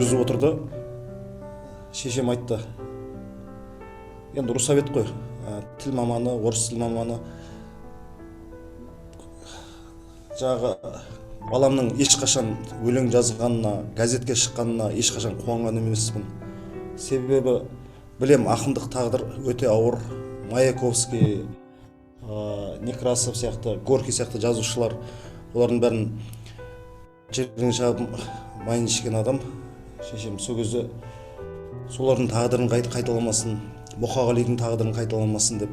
жүргізіп отырды. Шешем айтты. Енді Русабет қой, тіл маманы, орыс тіл маманы. Жағы баламның ешқашан өлең жазғанына, газетке шыққанына ешқашан қуанған емеспін. Себебі білем, ақындық тағдыр өте ауыр. Маяковский, Некрасов сияқты, Горький сияқты жазушылар, олардың бәрін жерден шағып майын ішкен адам. Шешем сол кезде солардың тағдырын қайталамасын, Мұқағалидың тағдырын қайталамасын деп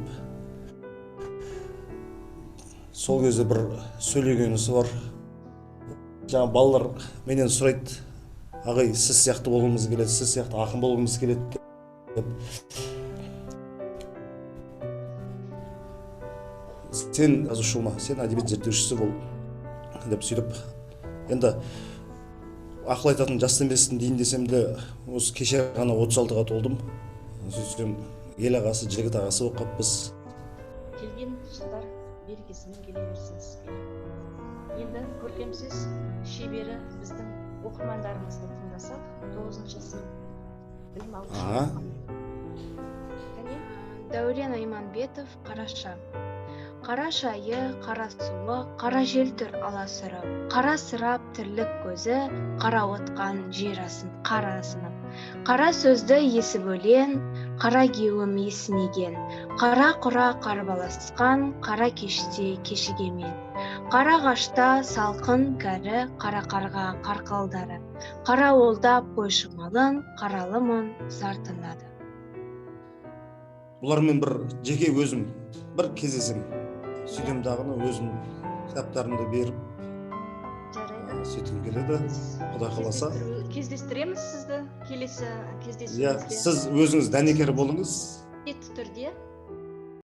сол кезде бір сөйлегенісі бар. Жаңа балалар менен сұрайды, ағай, сіз сияқты болғымыз келеді, сіз сияқты ақын болғымыз келеді деп. Сен жазушы болма, сен әдебиет зерттеушісі бол деп сөйтіп. Енді ақыл айтатын жас емеспін дейін десем де, осы кеше ғана 36-ға толдым. Сөйтсем ел ағасы, жігіт ағасы болып қаппыз. Келген жылдар берекесімен келе берсін сізге. Енді көркемсіз шебері біздің оқырмандарымызды тыңдасақ, 9-шы сынып білім алушы. Дәурен Айманбетов, Қараша. Қара шайы, қара суы, қара жел түр аласырып, қара сырап тірлік көзі, қара отқан жер асын қара асынып. Қара сөзді есіп өлен, қара кеуім есінеген, қара құра қарбаласқан, қара кеште кешігемен. Қара ғашта салқын кәрі, қара қарға қарқалдары, қара олдап қой шымалын, қаралымын зар тыңдады. Бұлармен бір жеке өзім бір кездесем, сөйтем дағыны өзім кітаптарымды беріп сөйтім келеді, Құда қаласа. Кездестіреміз сізді келесі кездесуімізде. Сіз өзіңіз дәнекер болыңыз. Міндетті түрде